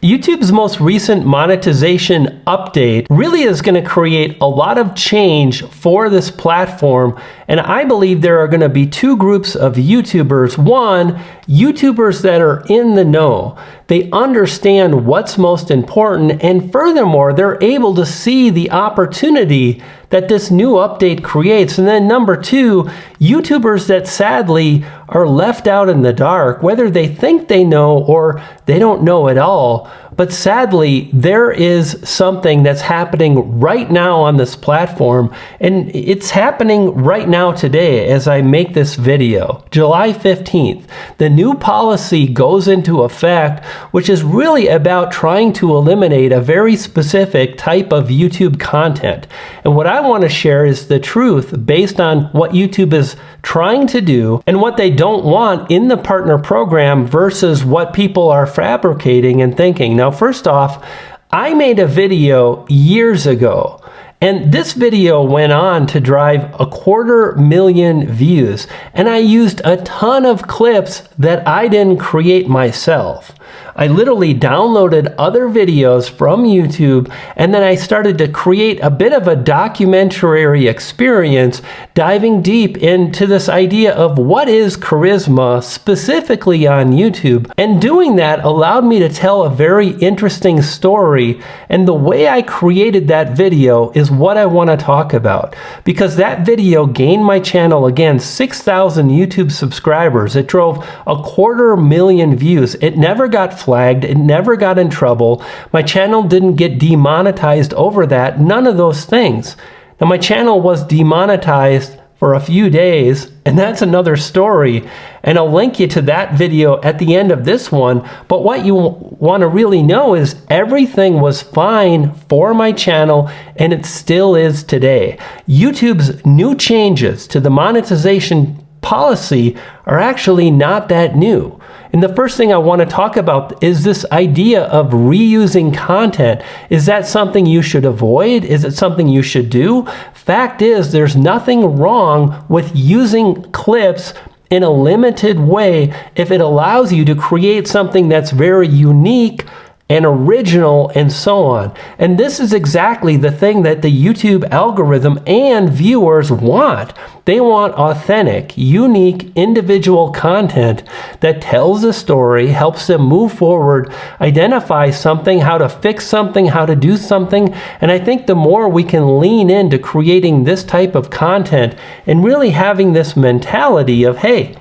YouTube's most recent monetization update really is going to create a lot of change for this platform, and I believe there are going to be two groups of YouTubers. One, YouTubers that are in the know. They understand what's most important, and furthermore, they're able to see the opportunity that this new update creates. And then number two, YouTubers that sadly are left out in the dark, whether they think they know or they don't know at all. But sadly, there is something that's happening right now on this platform, and it's happening right now today as I make this video, July 15th. The new policy goes into effect, which is really about trying to eliminate a very specific type of YouTube content. And what I want to share is the truth based on what YouTube is trying to do and what they don't want in the partner program versus what people are fabricating and thinking. Now, first off, I made a video years ago, and this video went on to drive 250,000 views, and I used a ton of clips that I didn't create myself. I literally downloaded other videos from YouTube, and then I started to create a bit of a documentary experience, diving deep into this idea of what is charisma specifically on YouTube. And doing that allowed me to tell a very interesting story, and the way I created that video is what I want to talk about, because that video gained my channel, again, 6,000 YouTube subscribers. It drove 250,000 views. It never got flagged. It never got in trouble. My channel didn't get demonetized over that. None of those things. Now, my channel was demonetized for a few days, and that's another story. And I'll link you to that video at the end of this one. But what you want to really know is everything was fine for my channel, and it still is today. YouTube's new changes to the monetization policy are actually not that new. And the first thing I want to talk about is this idea of reusing content. Is that something you should avoid? Is it something you should do? Fact is, there's nothing wrong with using clips in a limited way if it allows you to create something that's very unique and original and so on. And this is exactly the thing that the YouTube algorithm and viewers want. They want authentic, unique, individual content that tells a story, helps them move forward, identify something, how to fix something, how to do something. And I think the more we can lean into creating this type of content and really having this mentality of, hey,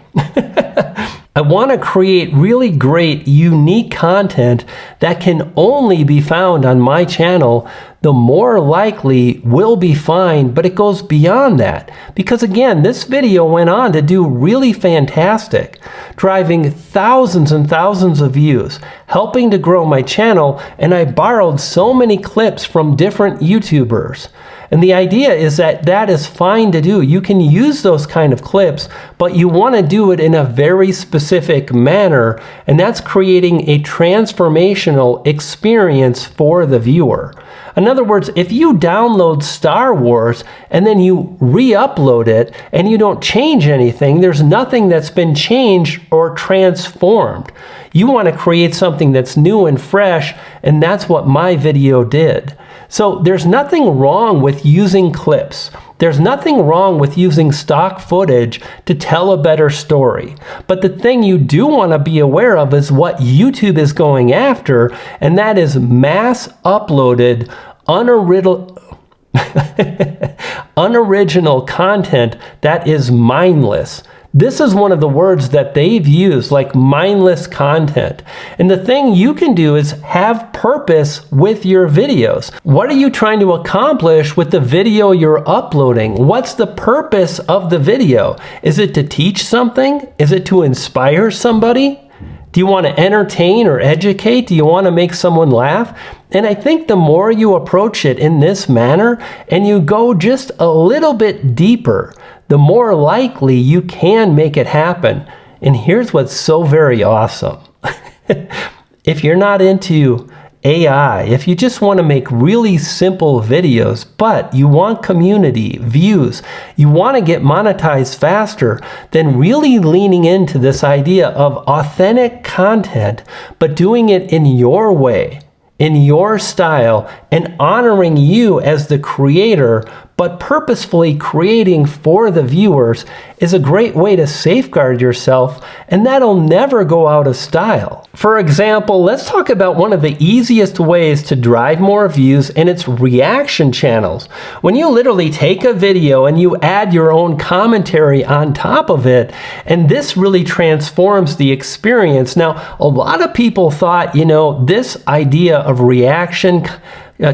I want to create really great, unique content that can only be found on my channel, the more likely we'll be fine. But it goes beyond that, because again, this video went on to do really fantastic, driving thousands and thousands of views, helping to grow my channel, and I borrowed so many clips from different YouTubers. And the idea is that that is fine to do. You can use those kind of clips, but you want to do it in a very specific manner, and that's creating a transformational experience for the viewer. In other words, if you download Star Wars and then you re-upload it and you don't change anything, there's nothing that's been changed or transformed. You want to create something that's new and fresh, and that's what my video did. So there's nothing wrong with using clips. There's nothing wrong with using stock footage to tell a better story. But the thing you do want to be aware of is what YouTube is going after, and that is mass uploaded, unoriginal content that is mindless. This is one of the words that they've used, like mindless content. And the thing you can do is have purpose with your videos. What are you trying to accomplish with the video you're uploading? What's the purpose of the video? Is it to teach something? Is it to inspire somebody? Do you want to entertain or educate? Do you want to make someone laugh? And I think the more you approach it in this manner and you go just a little bit deeper, the more likely you can make it happen. And here's what's so very awesome. If you're not into AI, if you just want to make really simple videos, but you want community, views, you want to get monetized faster, then really leaning into this idea of authentic content, but doing it in your way, in your style, and honoring you as the creator, but purposefully creating for the viewers is a great way to safeguard yourself, and that'll never go out of style. For example, let's talk about one of the easiest ways to drive more views, and it's reaction channels. When you literally take a video and you add your own commentary on top of it, and this really transforms the experience. Now, a lot of people thought, you know, this idea of reaction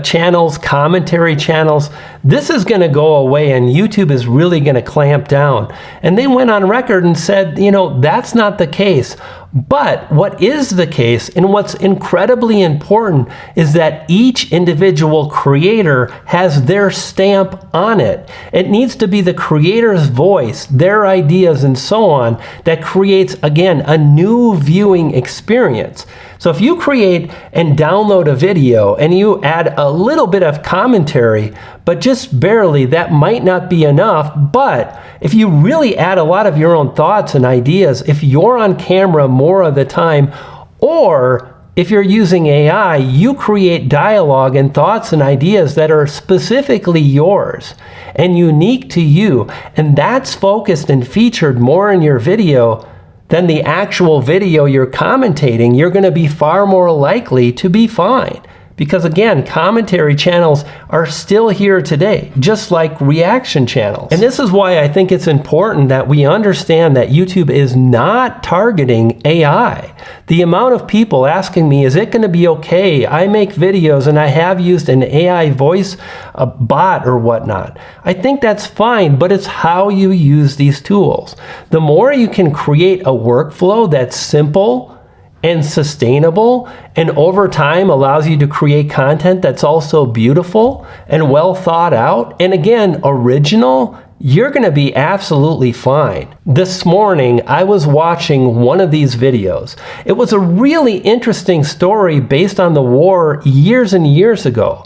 channels, commentary channels, this is going to go away and YouTube is really going to clamp down. And they went on record and said, you know, that's not the case. But what is the case, and what's incredibly important, is that each individual creator has their stamp on it. It needs to be the creator's voice, their ideas, and so on that creates, again, a new viewing experience. So if you create and download a video and you add a little bit of commentary, but just barely, that might not be enough. But if you really add a lot of your own thoughts and ideas, if you're on camera more of the time, or if you're using AI, you create dialogue and thoughts and ideas that are specifically yours and unique to you, and that's focused and featured more in your video than the actual video you're commentating, you're going to be far more likely to be fine. Because again, commentary channels are still here today, just like reaction channels. And this is why I think it's important that we understand that YouTube is not targeting AI. The amount of people asking me, is it going to be okay? I make videos and I have used an AI voice, a bot or whatnot. I think that's fine, but it's how you use these tools. The more you can create a workflow that's simple and sustainable, and over time allows you to create content that's also beautiful and well thought out, and again, original, you're going to be absolutely fine. This morning, I was watching one of these videos. It was a really interesting story based on the war years and years ago.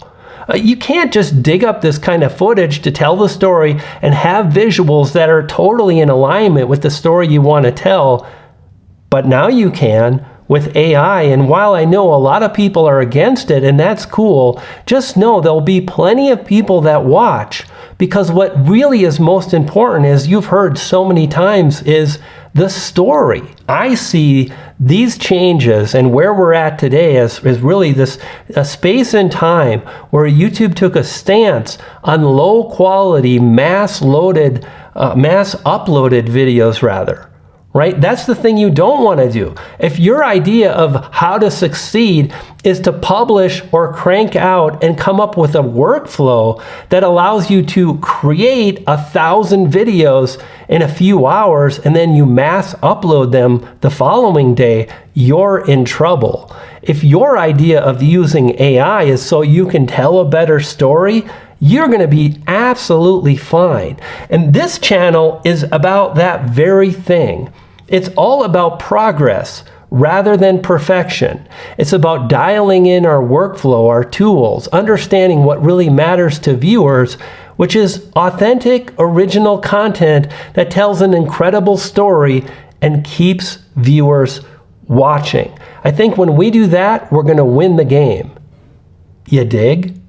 You can't just dig up this kind of footage to tell the story and have visuals that are totally in alignment with the story you want to tell, but now you can with AI. And while I know a lot of people are against it, and that's cool, just know there'll be plenty of people that watch, because what really is most important, as you've heard so many times, is the story. I see these changes and where we're at today as really this space and time where YouTube took a stance on low quality, mass uploaded videos rather. Right? That's the thing you don't want to do. If your idea of how to succeed is to publish or crank out and come up with a workflow that allows you to create 1,000 videos in a few hours and then you mass upload them the following day, you're in trouble. If your idea of using AI is so you can tell a better story, you're going to be absolutely fine. And this channel is about that very thing. It's all about progress rather than perfection. It's about dialing in our workflow, our tools, understanding what really matters to viewers, which is authentic, original content that tells an incredible story and keeps viewers watching. I think when we do that, we're going to win the game. You dig?